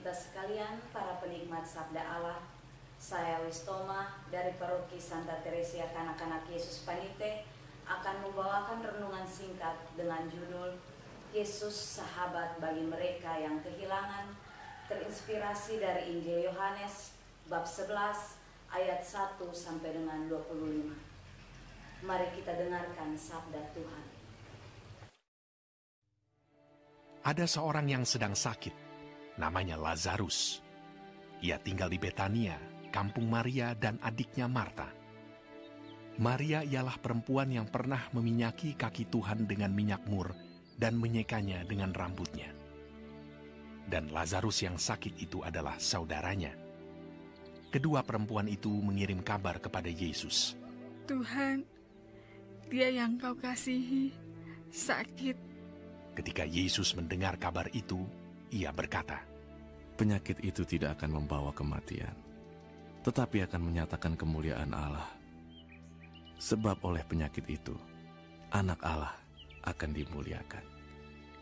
kita sekalian, para penikmat Sabda Allah. Saya Wistoma dari Paroki Santa Teresia Kanak-Kanak Yesus Panite akan membawakan renungan singkat dengan judul Yesus Sahabat bagi mereka yang kehilangan, terinspirasi dari Injil Yohanes bab 11 ayat 1 sampai dengan 25. Mari kita dengarkan sabda Tuhan. Ada seorang yang sedang sakit, namanya Lazarus. Ia tinggal di Betania, kampung Maria dan adiknya Marta. Maria ialah perempuan yang pernah meminyaki kaki Tuhan dengan minyak mur dan menyekanya dengan rambutnya. Dan Lazarus yang sakit itu adalah saudaranya. Kedua perempuan itu mengirim kabar kepada Yesus. Tuhan, dia yang kau kasihi sakit. Ketika Yesus mendengar kabar itu, ia berkata, penyakit itu tidak akan membawa kematian, tetapi akan menyatakan kemuliaan Allah. Sebab oleh penyakit itu, anak Allah akan dimuliakan.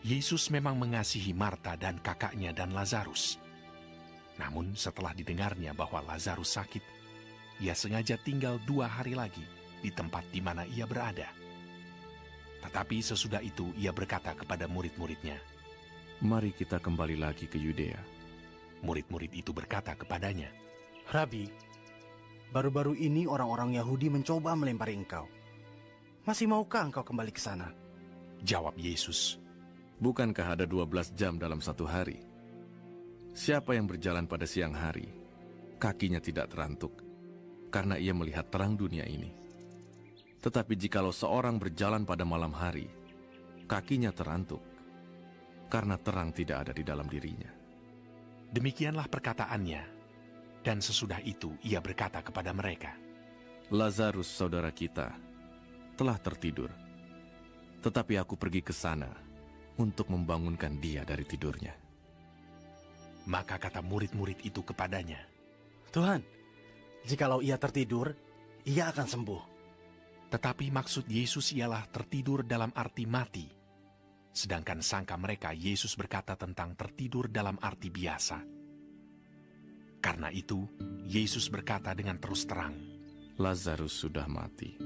Yesus memang mengasihi Marta dan kakaknya dan Lazarus. Namun setelah didengarnya bahwa Lazarus sakit, ia sengaja tinggal 2 hari lagi di tempat di mana ia berada. Tetapi sesudah itu ia berkata kepada murid-muridnya, mari kita kembali lagi ke Yudea. Murid-murid itu berkata kepadanya, Rabi, baru-baru ini orang-orang Yahudi mencoba melempari engkau. Masih maukah engkau kembali ke sana? Jawab Yesus, bukankah ada 12 jam dalam satu hari? Siapa yang berjalan pada siang hari, kakinya tidak terantuk, karena ia melihat terang dunia ini. Tetapi jikalau seorang berjalan pada malam hari, kakinya terantuk, karena terang tidak ada di dalam dirinya. Demikianlah perkataannya, dan sesudah itu ia berkata kepada mereka, Lazarus saudara kita telah tertidur, tetapi aku pergi ke sana untuk membangunkan dia dari tidurnya. Maka kata murid-murid itu kepadanya, Tuhan, jikalau ia tertidur, ia akan sembuh. Tetapi maksud Yesus ialah tertidur dalam arti mati. Sedangkan sangka mereka Yesus berkata tentang tertidur dalam arti biasa. Karena itu, Yesus berkata dengan terus terang, Lazarus sudah mati.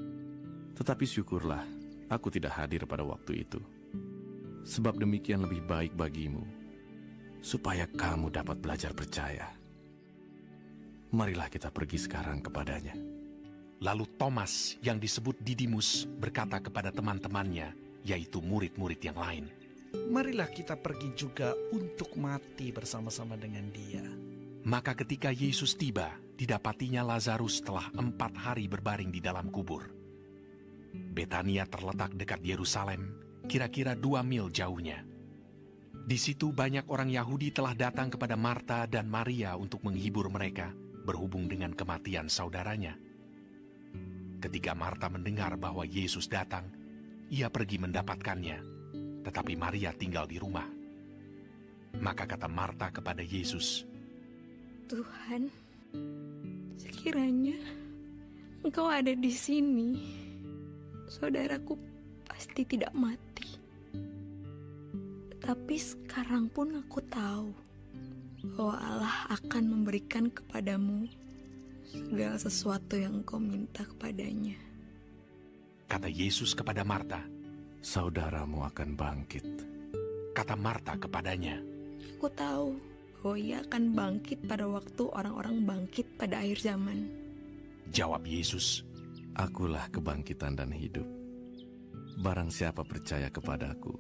Tetapi syukurlah, aku tidak hadir pada waktu itu. Sebab demikian lebih baik bagimu, supaya kamu dapat belajar percaya. Marilah kita pergi sekarang kepadanya. Lalu Thomas yang disebut Didimus berkata kepada teman-temannya, yaitu murid-murid yang lain, marilah kita pergi juga untuk mati bersama-sama dengan dia. Maka ketika Yesus tiba, didapatinya Lazarus telah 4 hari berbaring di dalam kubur. Betania terletak dekat Yerusalem, kira-kira 2 mil jauhnya. Di situ banyak orang Yahudi telah datang kepada Marta dan Maria untuk menghibur mereka, berhubung dengan kematian saudaranya. Ketika Marta mendengar bahwa Yesus datang, ia pergi mendapatkannya, tetapi Maria tinggal di rumah. Maka kata Marta kepada Yesus, Tuhan, sekiranya Engkau ada di sini, saudaraku pasti tidak mati. Tetapi sekarang pun aku tahu bahwa Allah akan memberikan kepadamu segala sesuatu yang kau minta kepadanya. Kata Yesus kepada Marta, saudaramu akan bangkit. Kata Marta kepadanya, aku tahu bahwa ia akan bangkit pada waktu orang-orang bangkit pada akhir zaman. Jawab Yesus, akulah kebangkitan dan hidup. Barang siapa percaya kepadaku,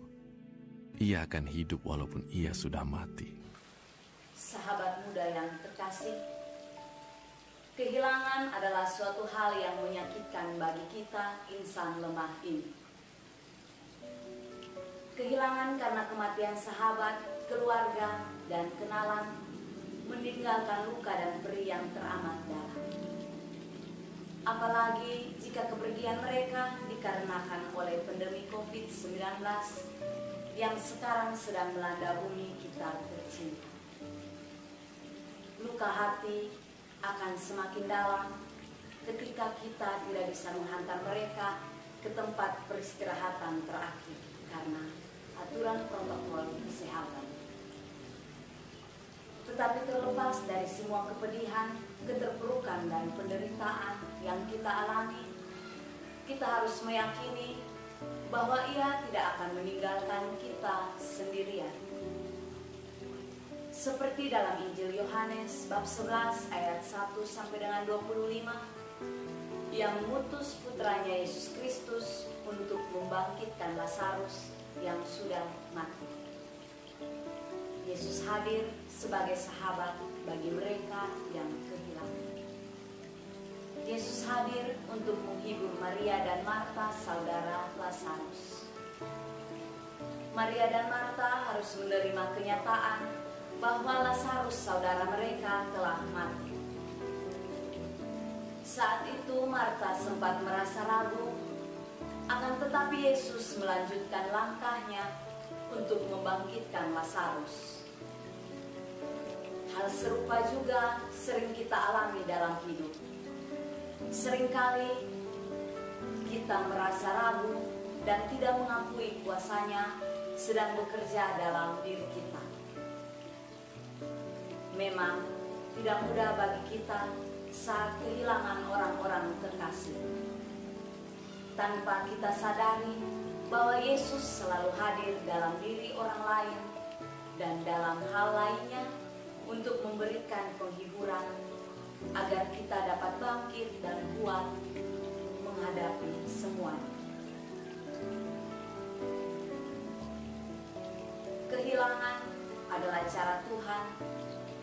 ia akan hidup walaupun ia sudah mati. Sahabat muda yang terkasih, kehilangan adalah suatu hal yang menyakitkan bagi kita insan lemah ini. Kehilangan karena kematian sahabat, keluarga, dan kenalan meninggalkan luka dan perih yang teramat dalam. Apalagi jika kepergian mereka dikarenakan oleh pandemi COVID-19 yang sekarang sedang melanda bumi kita tercinta. Luka hati akan semakin dalam ketika kita tidak bisa menghantar mereka ke tempat peristirahatan terakhir karena aturan protokol kesehatan. Tetapi terlepas dari semua kepedihan, keterpurukan, dan penderitaan yang kita alami, kita harus meyakini bahwa Ia tidak akan meninggalkan kita sendirian. Seperti dalam Injil Yohanes bab 11 ayat 1 sampai dengan 25, Ia mengutus putranya Yesus Kristus untuk membangkitkan Lazarus yang sudah mati. Yesus hadir sebagai sahabat bagi mereka yang kehilangan. Yesus hadir untuk menghibur Maria dan Marta, saudara Lazarus. Maria dan Marta harus menerima kenyataan bahwa Lazarus, saudara mereka, telah mati. Saat itu Marta sempat merasa ragu, akan tetapi Yesus melanjutkan langkahnya untuk membangkitkan Lazarus. Hal serupa juga sering kita alami dalam hidup. Seringkali kita merasa ragu dan tidak mengakui kuasanya sedang bekerja dalam diri kita. Memang tidak mudah bagi kita saat kehilangan orang-orang terkasih. Tanpa kita sadari bahwa Yesus selalu hadir dalam diri orang lain dan dalam hal lainnya untuk memberikan penghiburan agar kita dapat bangkit dan kuat menghadapi semuanya. Kehilangan adalah cara Tuhan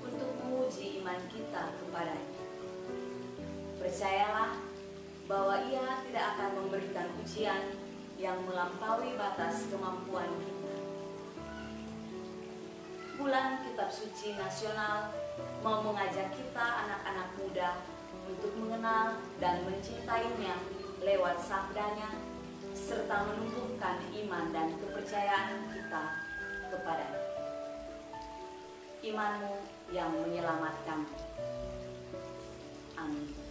untuk menguji iman kita kepadanya. Percayalah bahwa Ia tidak akan memberikan ujian yang melampaui batas kemampuan kita. Bulan Kitab Suci Nasional mau mengajak kita anak-anak muda untuk mengenal dan mencintainya lewat sabdanya, serta menumbuhkan iman dan kepercayaan kita kepadanya. Imanmu yang menyelamatkan. Amin.